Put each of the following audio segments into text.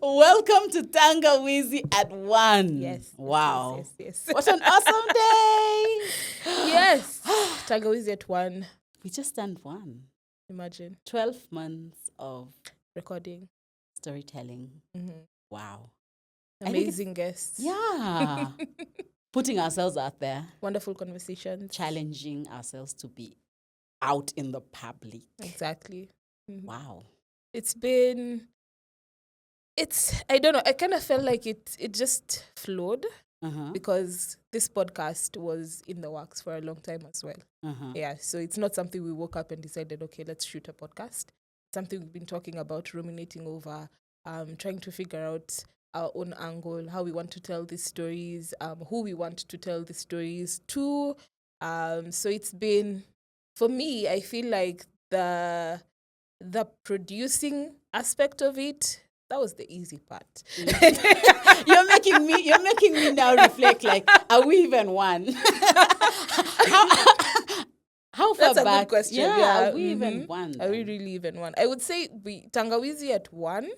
Welcome to Tangawizi at 1. Yes. Wow. Yes. What an awesome day. Yes. Tangawizi at 1. We just turned 1. Imagine. 12 months of Recording. storytelling. Mm-hmm. Wow. Amazing guests. Yeah. Putting ourselves out there. Wonderful conversations. Challenging ourselves to be out in the public. Exactly. Mm-hmm. Wow. I don't know, I kind of felt like it just flowed Uh-huh. because this podcast was in the works for a long time as well. Uh-huh. Yeah, so it's not something we woke up and decided, okay, let's shoot a podcast. It's something we've been talking about, ruminating over, trying to figure out our own angle, how we want to tell these stories, who we want to tell the stories to. So it's been, for me, I feel like the producing aspect of it, that was the easy part. You're making me now reflect, like, are we even one? How far That's a back? good question. Yeah, are we even one? Are we then? really even one? I would say Tangawizi at 1,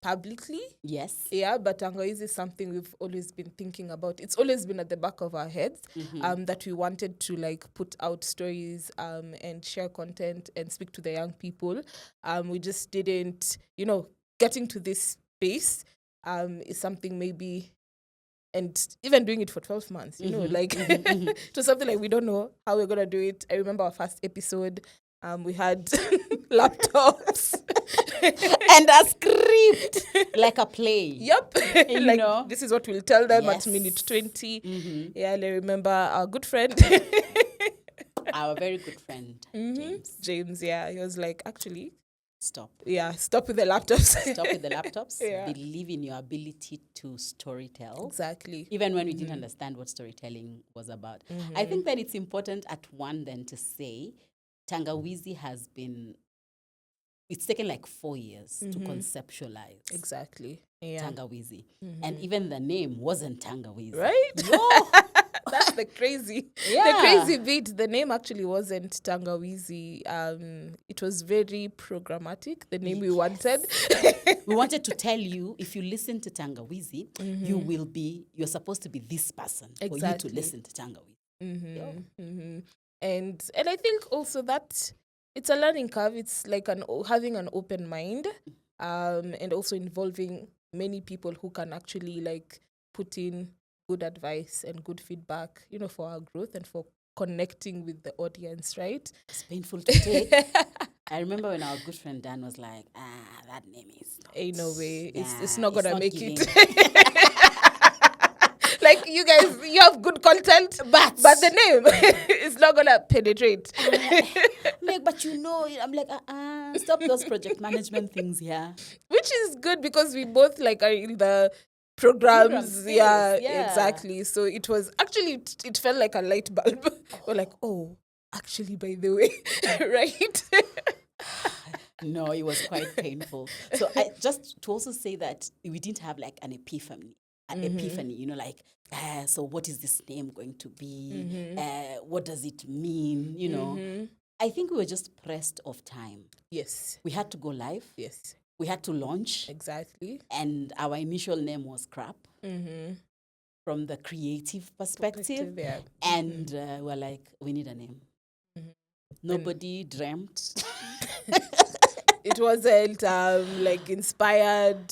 publicly. Yes. Yeah, but Tangawizi is something we've always been thinking about. It's always been at the back of our heads, that we wanted to like put out stories, and share content and speak to the young people. We just didn't, getting to this space, is something maybe, and even doing it for 12 months, it was something like we don't know how we're going to do it. I remember our first episode, we had laptops. And a script, like a play. Yep. This is what we'll tell them Yes. at minute 20. Mm-hmm. Yeah, and I remember our good friend. Our very good friend, James, yeah. He was like, actually, stop. yeah, stop with the laptops. Stop with the laptops. Yeah. Believe in your ability to storytell. Exactly. Even when we didn't understand what storytelling was about. I think that it's important at 1 then to say Tangawizi has been, it's taken like 4 years to conceptualize Exactly. Yeah. Tangawizi. And even the name wasn't Tangawizi. Right? No. That's the crazy. Yeah. The crazy bit. The name actually wasn't Tangawizi. It was very programmatic. The name we wanted. We wanted to tell you, if you listen to Tangawizi, you're supposed to be this person for you Exactly. to listen to Tangawizi. And I think also that it's a learning curve. It's like having an open mind, and also involving many people who can actually like put in good advice and good feedback, for our growth and for connecting with the audience, right? It's painful to take. I remember when our good friend Dan was like, that name is not. Ain't no way. Yeah, It's not going to make giving. it. Like, you guys, you have good content, but the name is not going to penetrate. Like, but I'm like, stop those project management things here. Which is good because we both like are in the programs. space, Yeah, yeah. exactly. So it was actually, it felt like a light bulb. We're like, oh, actually, by the way, right? No, it was quite painful. So I just to also say that we didn't have like an epiphany, so what is this name going to be? What does it mean? I think we were just pressed of time. Yes. We had to go live. Yes. We had to launch. Exactly. And our initial name was crap from the creative perspective. Yeah. And we're like, we need a name. Nobody dreamt. It wasn't like inspired.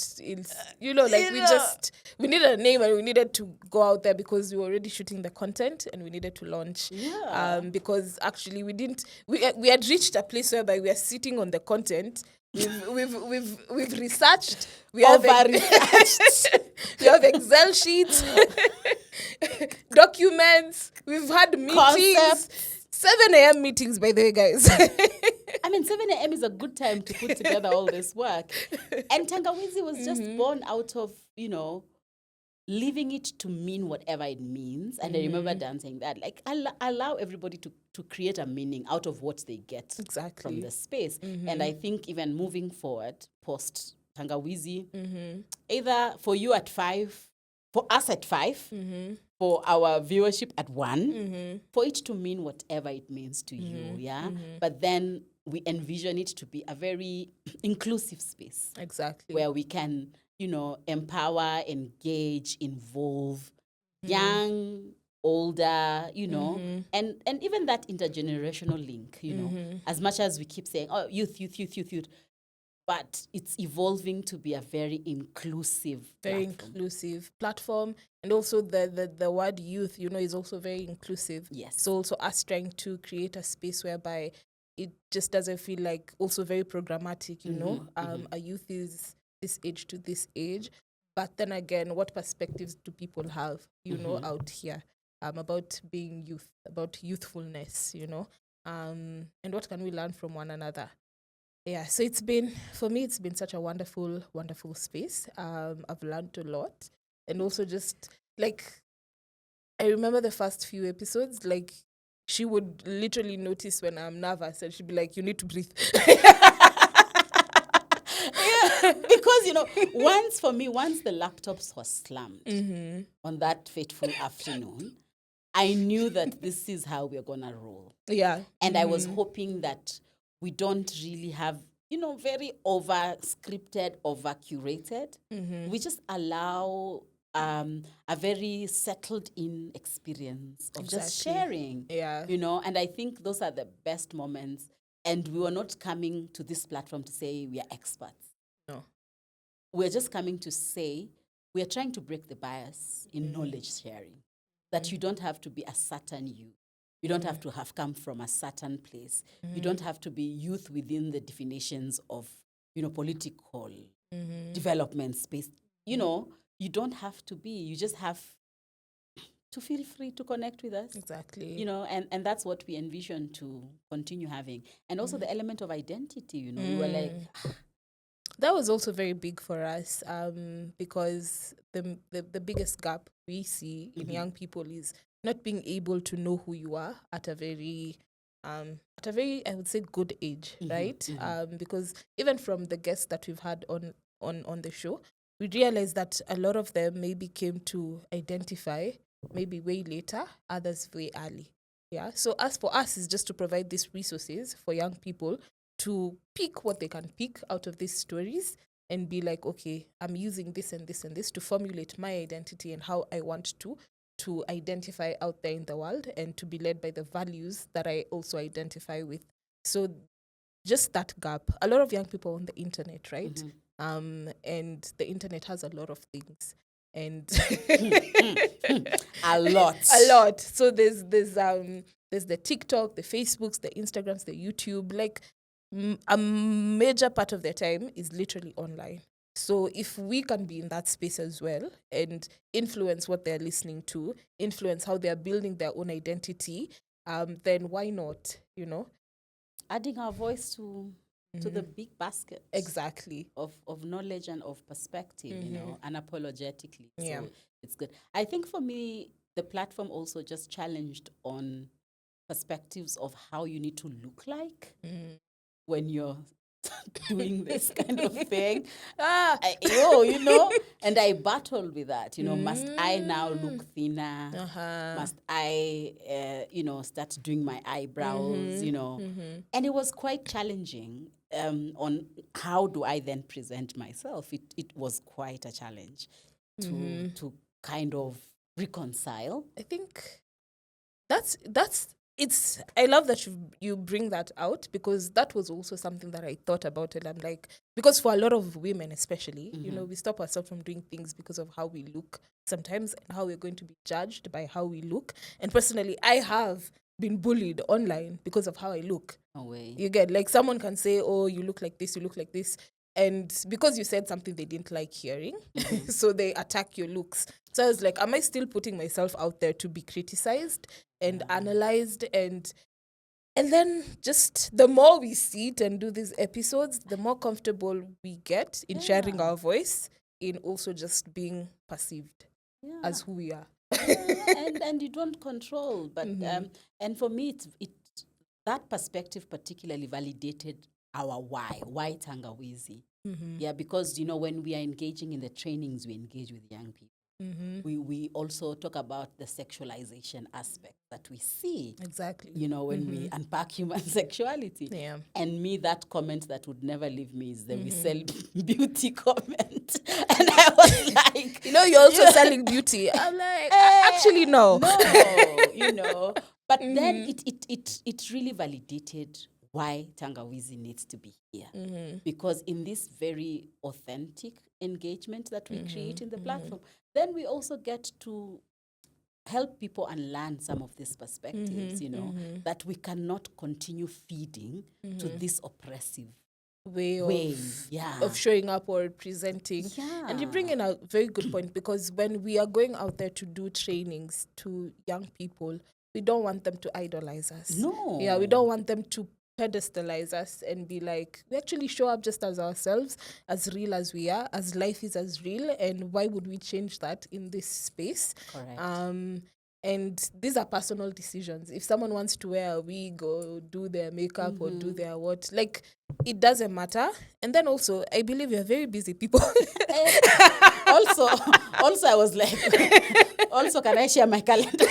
We needed a name and we needed to go out there because we were already shooting the content and we needed to launch. Yeah. Because actually we had reached a place whereby we are sitting on the content. We've researched. We have we have Excel sheets, documents. We've had meetings. Concepts. 7 a.m. meetings, by the way, guys. 7 a.m. is a good time to put together all this work. And Tangawizi was just born out of, leaving it to mean whatever it means. And I remember Dan saying that, like, allow everybody to create a meaning out of what they get from the space. And I think even moving forward, post Tangawizi, either for you at 5, for us at 5, for our viewership at 1, for it to mean whatever it means to you, yeah? But then we envision it to be a very inclusive space. Exactly. Where we can, empower, engage, involve young, older, and even that intergenerational link, as much as we keep saying, oh, youth, but it's evolving to be a very inclusive platform. And also the word youth, is also very inclusive. Yes. So also us trying to create a space whereby it just doesn't feel like also very programmatic, a youth is this age to this age. But then again, what perspectives do people have, out here about being youth, about youthfulness, and what can we learn from one another? Yeah, so for me, it's been such a wonderful, wonderful space. I've learned a lot. And also just, I remember the first few episodes, she would literally notice when I'm nervous and she'd be like, you need to breathe. Because, once the laptops were slammed on that fateful afternoon, I knew that this is how we're going to roll. Yeah. And I was hoping that we don't really have, very over-scripted, over-curated. We just allow a very settled-in experience of just sharing. Yeah. And I think those are the best moments. And we were not coming to this platform to say we are experts. No. We're just coming to say we are trying to break the bias in knowledge sharing. That you don't have to be a certain youth. You don't have to have come from a certain place. You don't have to be youth within the definitions of, political development space. You don't have to be. You just have to feel free to connect with us. Exactly. And that's what we envision to continue having. And also the element of identity, we were like... That was also very big for us because the biggest gap we see in young people is not being able to know who you are at a very I would say good age, right? Because even from the guests that we've had on the show, we realized that a lot of them maybe came to identify maybe way later, others way early. Yeah. So for us is just to provide these resources for young people to pick what they can pick out of these stories and be like, okay, I'm using this and this and this to formulate my identity and how I want to identify out there in the world and to be led by the values that I also identify with. So just that gap. A lot of young people on the internet, right? And the internet has a lot of things. And a lot. So there's the TikTok, the Facebooks, the Instagrams, the YouTube, a major part of their time is literally online. So if we can be in that space as well and influence what they're listening to, influence how they're building their own identity, then why not, Adding our voice to the big basket. Exactly. Of knowledge and of perspective, unapologetically. Yeah. So it's good. I think for me, the platform also just challenged on perspectives of how you need to look like when you're doing this kind of thing. And I battled with that. Must I now look thinner? Must I, start doing my eyebrows, And it was quite challenging on how do I then present myself. It was quite a challenge to kind of reconcile. I think that's I love that you bring that out because that was also something that I thought about it. I'm like, because for a lot of women especially, we stop ourselves from doing things because of how we look sometimes and how we're going to be judged by how we look. And personally, I have been bullied online because of how I look. No way. You get, someone can say, oh, you look like this, you look like this. And because you said something they didn't like hearing, so they attack your looks. So I was like, am I still putting myself out there to be criticized and analyzed? And then just the more we see it and do these episodes, the more comfortable we get in sharing our voice, in also just being perceived as who we are. and you don't control. But and for me, it that perspective particularly validated our why Tangawizi. Yeah, because, when we are engaging in the trainings, we engage with young people. We also talk about the sexualization aspect that we see. Exactly. When we unpack human sexuality. Yeah. And me, that comment that would never leave me is the we sell beauty comment. And I was like... you're also selling beauty. I'm like, actually, no. No, But then it really validated why Tangawizi needs to be here. Because in this very authentic engagement that we create in the platform, then we also get to help people unlearn some of these perspectives, that we cannot continue feeding to this oppressive way of showing up or presenting. Yeah. And you bring in a very good point, because when we are going out there to do trainings to young people, we don't want them to idolize us. No. Yeah, we don't want them to pedestalize us and be like, we actually show up just as ourselves, as real as we are, as life is as real, and why would we change that in this space? Correct. And these are personal decisions. If someone wants to wear a wig or do their makeup or do their what, like, it doesn't matter. And then also, I believe you're very busy people. also, I was like, also, can I share my calendar?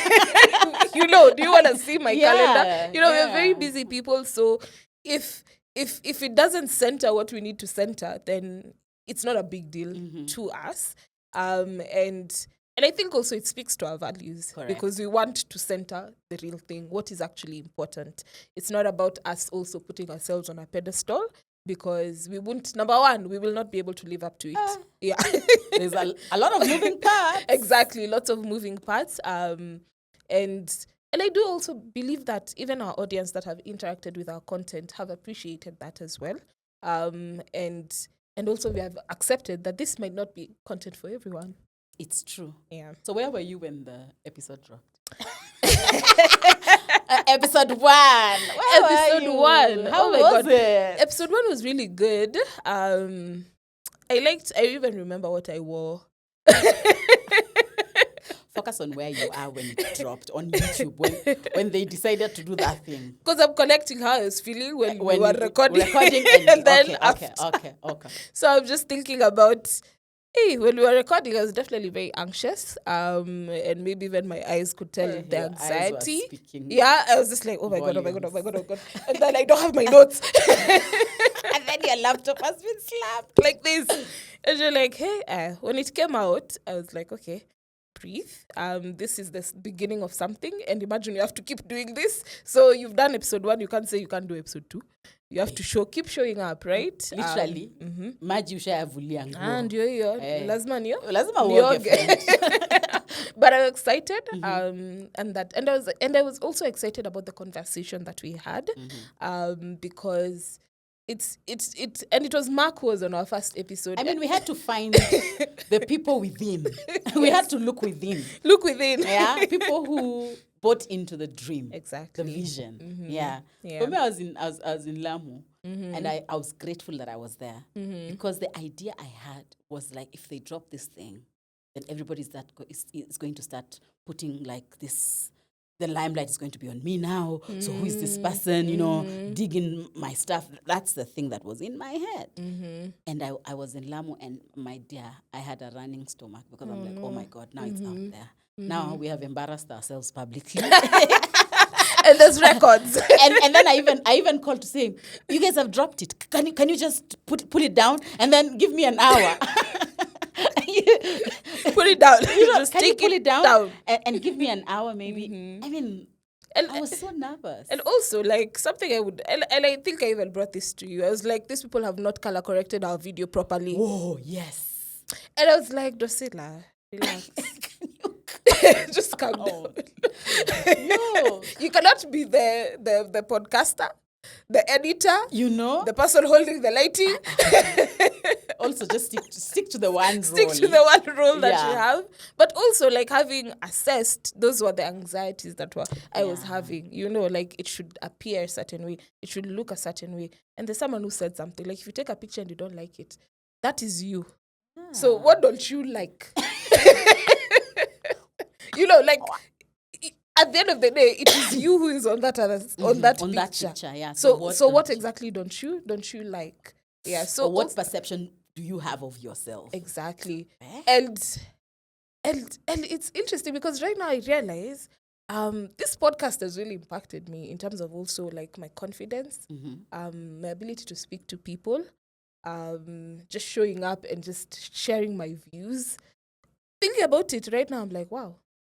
Do you want to see my calendar? We're very busy people. So if it doesn't center what we need to center, then it's not a big deal to us. And I think also it speaks to our values. Correct. Because we want to center the real thing, what is actually important. It's not about us also putting ourselves on a pedestal, because we won't, number one, we will not be able to live up to it. Yeah. There's a lot of moving parts. Exactly, lots of moving parts. And I do also believe that even our audience that have interacted with our content have appreciated that as well. And also we have accepted that this might not be content for everyone. It's true. Yeah. So where were you when the episode dropped? Episode 1. Episode 1. How was it? Episode 1 was really good. I even remember what I wore. Focus on where you are when it dropped on YouTube, when they decided to do that thing. Because I'm connecting how I was feeling when we were recording and then okay. So I'm just thinking about, when we were recording, I was definitely very anxious. And maybe even my eyes could tell the anxiety. Yeah, I was just like, oh my God. And then I don't have my notes. And then your laptop has been slapped. Like this. And you're like, hey, when it came out, I was like, okay, breathe. This is the beginning of something. And imagine you have to keep doing this. So you've done episode 1. You can't say you can't do episode 2. You have to keep showing up, right? Literally. Maji ushayavulia nguo. And yo. Lazima uoge. But I'm excited. And I was also excited about the conversation that we had. Because it was Mark who was on our first episode. I mean, we had to find the people within. We had to look within. Yeah, people who bought into the dream. Exactly. The vision. Yeah. For me, I was in Lamu, and I was grateful that I was there, because the idea I had was like, if they drop this thing, then everybody's is going to start putting like this. The limelight is going to be on me now. So who is this person, digging my stuff? That's the thing that was in my head. And I was in Lamu, and my dear, I had a running stomach, because I'm like, oh my God, now it's out there. Now we have embarrassed ourselves publicly. And there's records. and then I even called to say, you guys have dropped it. Can you just put it down and then give me an hour? Put it down. Just can you pull it down? And give me an hour maybe? I mean, I was so nervous. And also, like, something I think I even brought this to you. I was like, these people have not color corrected our video properly. Oh, yes. And I was like, Dorsila, relax. Just calm down. No. You cannot be the podcaster, the editor, the person holding the lighting. Also, just stick to the one role. Stick to the one role that you have. But also, like, having assessed, those were the anxieties that I was having. Like, it should appear a certain way. It should look a certain way. And there's someone who said something. Like, if you take a picture and you don't like it, that is you. Yeah. So what don't you like? Like, at the end of the day, it is you who is on that picture. Yeah. So what exactly don't you like? Yeah. So what perception do you have of yourself? Exactly. And And it's interesting because right now I realize this podcast has really impacted me in terms of also like my confidence, my ability to speak to people, just showing up and just sharing my views. Thinking about it right now, I'm like, wow,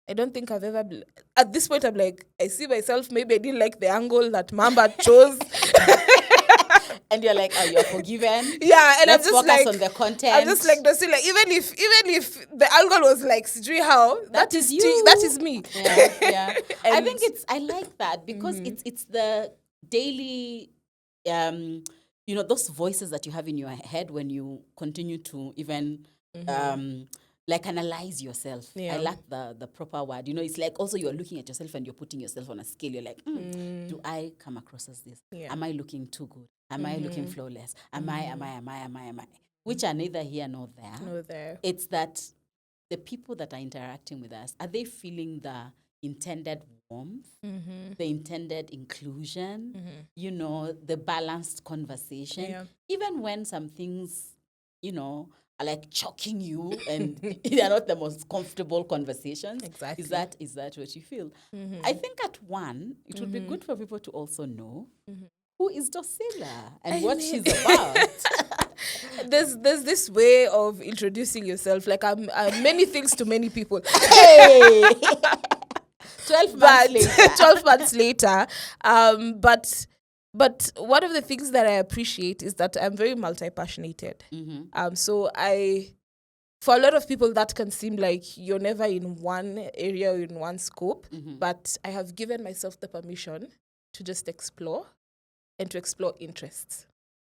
I don't think I've ever at this point I'm like, I see myself, maybe I didn't like the angle that Mamba chose. And you're like, oh, you're forgiven. Yeah, and Let's I'm just focus like, on the content. I'm just like, Dorsila, even if the angle was like, Sijui how, that is you. That is me. Yeah. I think I like that because it's the daily, those voices that you have in your head when you continue to even, like analyze yourself. Yeah. I like the proper word. It's like also you're looking at yourself and you're putting yourself on a scale. You're like, do I come across as this? Yeah. Am I looking too good? Am I looking flawless? Am I? Which are neither here nor there. No there. It's that the people that are interacting with us, are they feeling the intended warmth, the intended inclusion, the balanced conversation? Yeah. Even when some things, are like choking you and they're not the most comfortable conversations. Exactly. Is that what you feel? I think at one, it would be good for people to also know who is Dorsila and what she's about. There's this way of introducing yourself. Like I'm many things to many people. Hey! 12 months later. 12 months later. But one of the things that I appreciate is that I'm very multi-passionated. So for a lot of people, that can seem like you're never in one area or in one scope. But I have given myself the permission to just explore and to explore interests.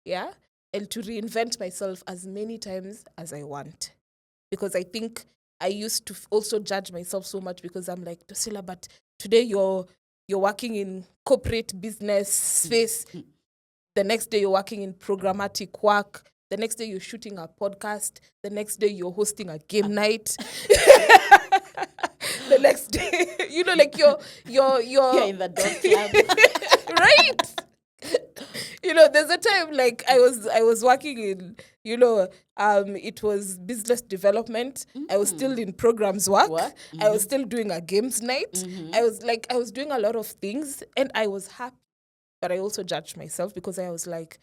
Yeah? And to reinvent myself as many times as I want. Because I think I used to also judge myself so much because I'm like, Dorsila, but today you're working in corporate business space. The next day you're working in programmatic work. The next day you're shooting a podcast. The next day you're hosting a game night. The next day, like you're in the dog club. Right? There's a time like I was working in, it was business development. I was still in programs work. I was still doing a games night. I was doing a lot of things and I was happy. But I also judged myself because I was like,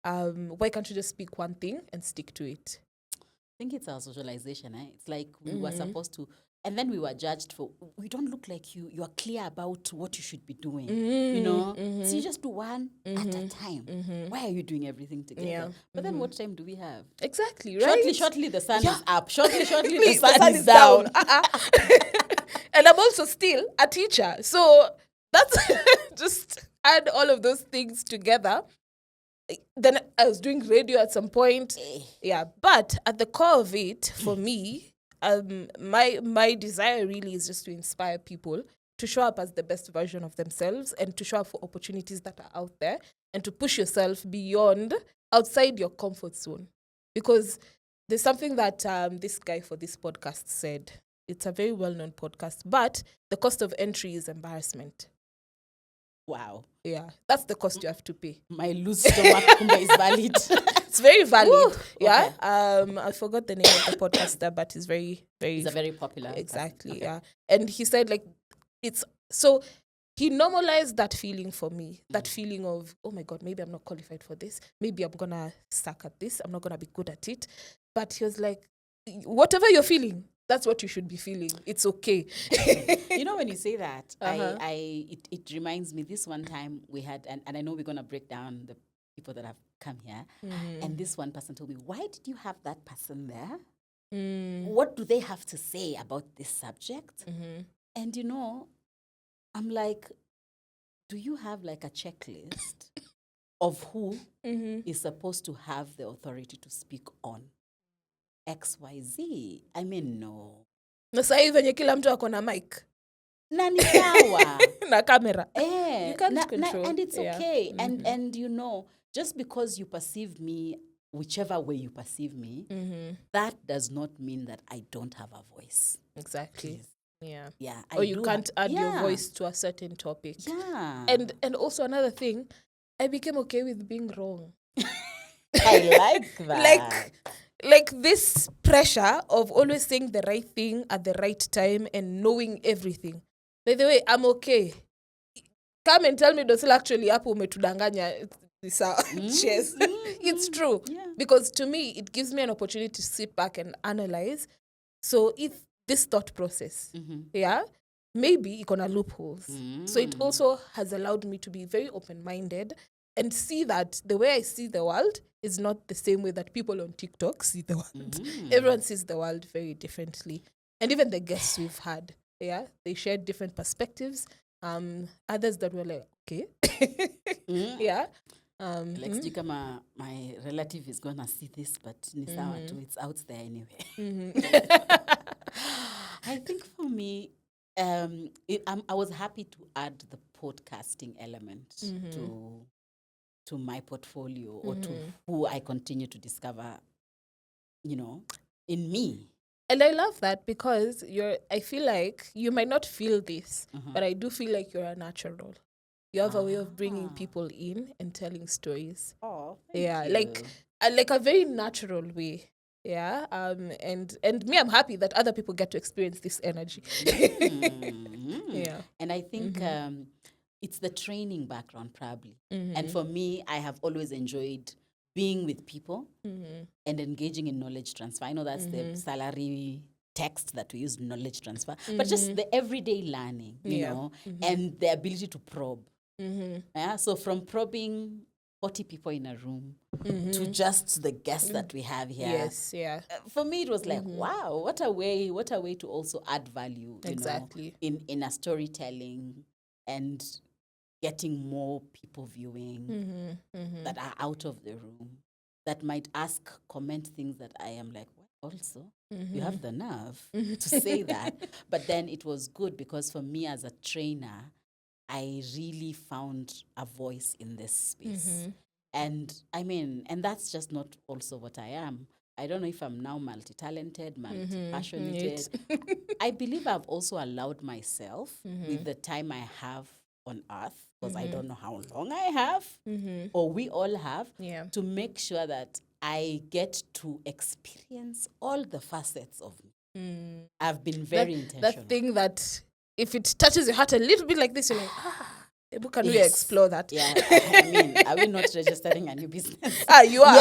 why can't you just pick one thing and stick to it? I think it's our socialization. It's like we were supposed to, and then we were judged for, we don't look like you. You are clear about what you should be doing, So you just do one at a time. Why are you doing everything together? Yeah. But then what time do we have? Exactly, right? Shortly the sun is up. Shortly the sun is down. And I'm also still a teacher. So that's just add all of those things together. Then I was doing radio at some point. Yeah, but at the core of it, for me, my desire really is just to inspire people to show up as the best version of themselves and to show up for opportunities that are out there and to push yourself beyond, outside your comfort zone. Because there's something that this guy for this podcast said. It's a very well-known podcast, but the cost of entry is embarrassment. Wow. Yeah, that's the cost you have to pay. My loose stomach is valid. It's very valid. Woo, yeah. Okay. I forgot the name of the podcaster, but it's very, very... It's a very popular. Exactly, okay. Yeah. And he said, like, it's... So he normalized that feeling for me. That feeling of, oh my God, maybe I'm not qualified for this. Maybe I'm going to suck at this. I'm not going to be good at it. But he was like, whatever you're feeling, that's what you should be feeling. It's okay. When you say that, it reminds me this one time we had, and I know we're going to break down the people that have come here. And this one person told me, why did you have that person there? What do they have to say about this subject? And, I'm like, do you have like a checklist of who is supposed to have the authority to speak on XYZ? I mean, no. Na sasa hivi venye kila mtu ako na mic. Na ni sawa. Na camera. You can't control. And it's okay. And just because you perceive me, whichever way you perceive me, that does not mean that I don't have a voice. Exactly. Please. Yeah. Or you can't add your voice to a certain topic. Yeah. And also another thing, I became okay with being wrong. I like that. like this pressure of always saying the right thing at the right time and knowing everything. By the way, I'm okay. Come and tell me Dorsila actually hapo umetudanganya. Cheers. It's true. Yeah. Because to me, it gives me an opportunity to sit back and analyze. So if this thought process, maybe it's gonna loopholes. So it also has allowed me to be very open-minded and see that the way I see the world is not the same way that people on TikTok see the world. Everyone sees the world very differently. And even the guests we've had, they shared different perspectives. Others that were like, okay. Like my relative is gonna see this, but it's out there anyway. I think for me, I was happy to add the podcasting element to my portfolio or to who I continue to discover, in me. And I love that because I feel like you might not feel this, but I do feel like you're a natural. You have a way of bringing people in and telling stories. Oh, thank you. Like a very natural way. Yeah. And me, I'm happy that other people get to experience this energy. Yeah. And I think it's the training background probably. And for me, I have always enjoyed being with people and engaging in knowledge transfer. I know that's the salary text that we use, knowledge transfer, but just the everyday learning, you know, and the ability to probe. Yeah, so from probing 40 people in a room to just the guests that we have here. Yes, yeah. For me, it was like, wow, what a way to also add value, you know, in a storytelling and getting more people viewing that are out of the room, that might comment things that I am like, what also? You have the nerve to say that. But then it was good because for me as a trainer, I really found a voice in this space. And I mean, and that's just not also what I am. I don't know if I'm now multi-talented, multi-passionate. I believe I've also allowed myself with the time I have on earth, because I don't know how long I have, or we all have, to make sure that I get to experience all the facets of me. I've been very intentional. That thing that if it touches your heart a little bit like this, you're like, can we explore that? Yeah, I mean, are we not registering a new business? You are.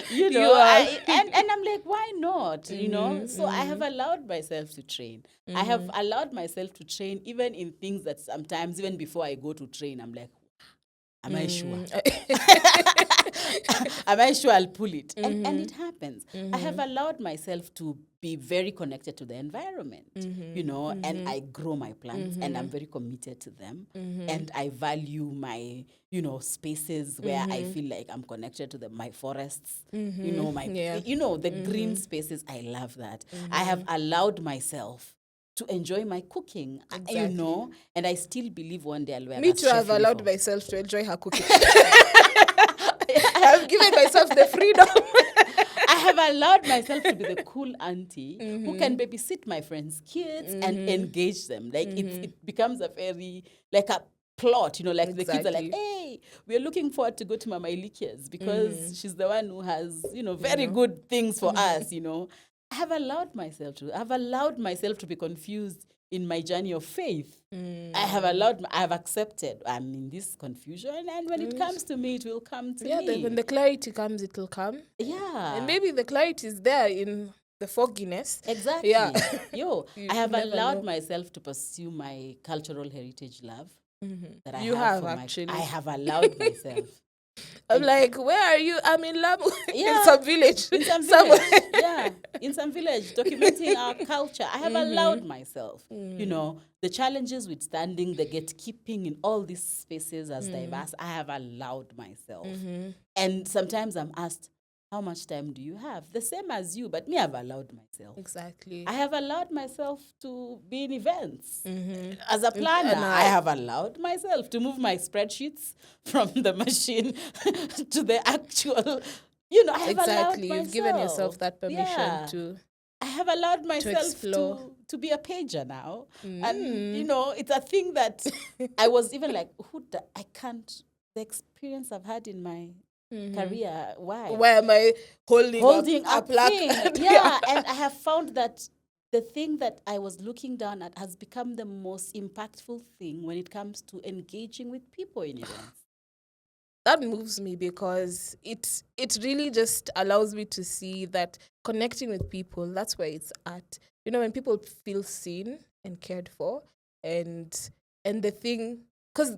You know, and I'm like, why not? You know, so I have allowed myself to train. I have allowed myself to train even in things that sometimes, even before I go to train, I'm like, am I sure? Am I sure I'll pull it? And it happens. I have allowed myself to be very connected to the environment, you know, and I grow my plants and I'm very committed to them. And I value my, you know, spaces where I feel like I'm connected to my forests, you know, the green spaces. I love that. I have allowed myself to enjoy my cooking, you know, and I still believe one day I'll wear Me too, I've allowed myself to enjoy her cooking. I've given myself the freedom. I have allowed myself to be the cool auntie who can babysit my friends' kids and engage them. Like it becomes a very, like a plot, you know, like the kids are like, hey, we're looking forward to go to Mama Ilikia's because she's the one who has, you know, very good things for us, you know. I have allowed myself to be confused in my journey of faith. I have accepted I'm in this confusion, and when it comes to me, it will come to me. Yeah, when the clarity comes, it will come. Yeah. And maybe the clarity is there in the fogginess. Exactly. Yeah. I have allowed myself to pursue my cultural heritage love that I actually. I have allowed myself. I'm like, where are you? I'm in Lamu. Yeah. In some village. In some village, documenting our culture. I have allowed myself, you know, the challenges with standing, the gatekeeping in all these spaces as diverse. I have allowed myself. And sometimes I'm asked, how much time do you have? The same as you, but me, I've allowed myself. Exactly. I have allowed myself to be in events. As a planner, I have allowed myself to move my spreadsheets from the machine to the actual, you know, I have allowed myself. You've given yourself that permission to I have allowed myself explore. To be a pager now. And, you know, it's a thing that I was even like, the experience I've had in my career. Why? Why am I holding A up plaque? thing. Yeah, and I have found that the thing that I was looking down at has become the most impactful thing when it comes to engaging with people in events. That moves me because it really just allows me to see that connecting with people, that's where it's at. You know, when people feel seen and cared for, and the thing, because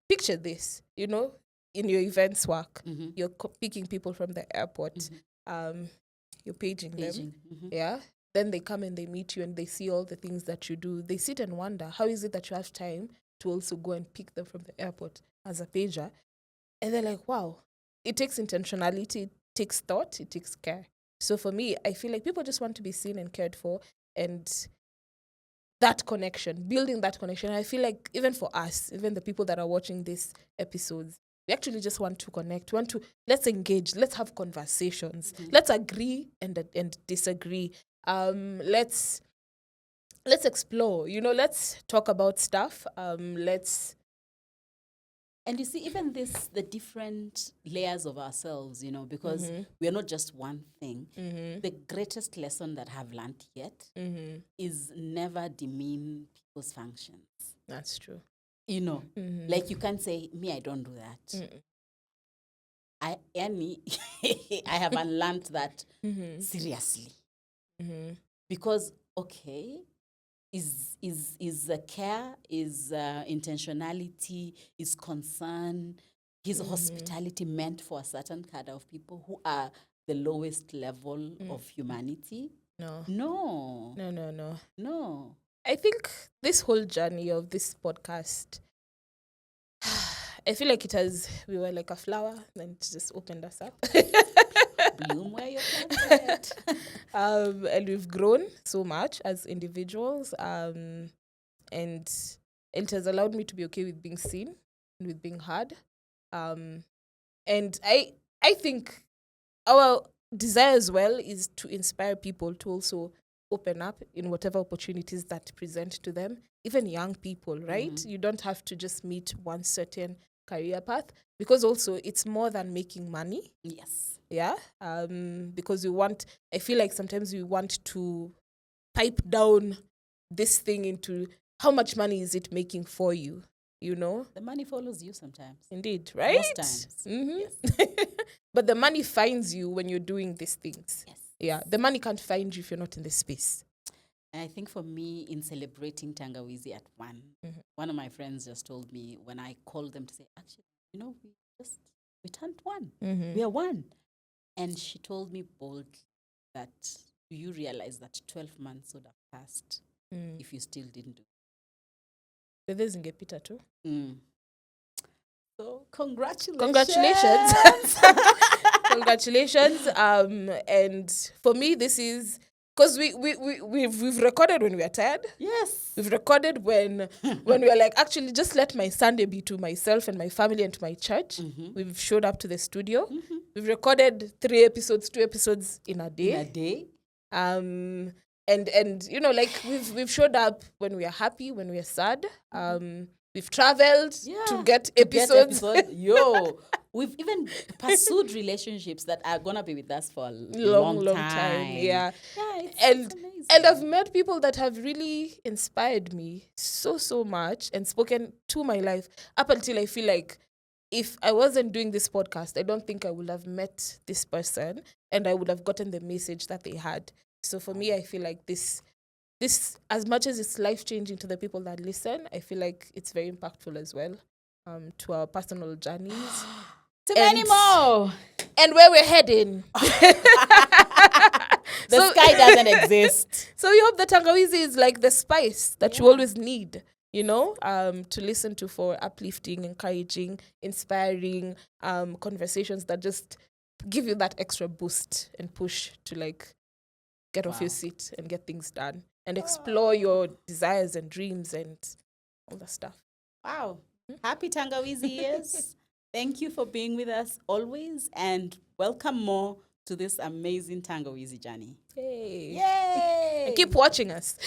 picture this, you know, in your events work, you're picking people from the airport, you're paging them, yeah. Then they come and they meet you and they see all the things that you do. They sit and wonder, how is it that you have time to also go and pick them from the airport as a pager? And they're like, wow, it takes intentionality, it takes thought, it takes care. So for me, I feel like people just want to be seen and cared for, and that connection, building that connection. I feel like even for us, even the people that are watching these episodes, we actually just want to connect, let's engage, let's have conversations, let's agree and disagree. Let's explore, you know, let's talk about stuff. And you see, even the different layers of ourselves, you know, because we are not just one thing. The greatest lesson that I've learned yet is never demean people's functions. That's true. You know, like you can't say, me, I don't do that. I have unlearned that seriously. Because, okay, is care, is intentionality, is concern, is hospitality meant for a certain kind of people who are the lowest level of humanity? No. I think this whole journey of this podcast, I feel like we were like a flower, then it just opened us up. Bloom where you're planted. And we've grown so much as individuals, and it has allowed me to be okay with being seen and with being heard. And I think our desire as well is to inspire people to also open up in whatever opportunities that present to them, even young people, right? You don't have to just meet one certain career path, because also it's more than making money. Yes. Yeah, because I feel like sometimes we want to pipe down this thing into how much money is it making for you, you know? The money follows you sometimes. Indeed, right? Most times. Yes. But the money finds you when you're doing these things. Yes. Yeah, the money can't find you if you're not in this space. And I think for me, in celebrating Tangawizi at one of my friends just told me when I called them to say, actually, you know, we turned one. We are one. And she told me boldly that, do you realize that 12 months would have passed if you still didn't do it? There's Peter too. So congratulations. Congratulations. And for me, this is because we've recorded when we are tired. Yes. We've recorded when we are like, actually, just let my Sunday be to myself and my family and to my church. We've showed up to the studio. We've recorded 2 episodes in a day. And you know, like we've showed up when we are happy, when we are sad. We've traveled to get episodes. Yo, we've even pursued relationships that are gonna be with us for a long time. Yeah, it's amazing. And I've met people that have really inspired me so much and spoken to my life up until I feel like if I wasn't doing this podcast, I don't think I would have met this person and I would have gotten the message that they had. So for me, I feel like this, as much as it's life-changing to the people that listen, I feel like it's very impactful as well to our personal journeys. To many more. And where we're heading. The sky doesn't exist. So we hope that Tangawizi is like the spice that you always need, you know, to listen to for uplifting, encouraging, inspiring conversations that just give you that extra boost and push to like get off your seat and get things done and explore your desires and dreams and all that stuff. Wow. Happy Tangawizi years. Thank you for being with us always, and welcome more to this amazing Tangawizi journey. Yay. Yay! And keep watching us.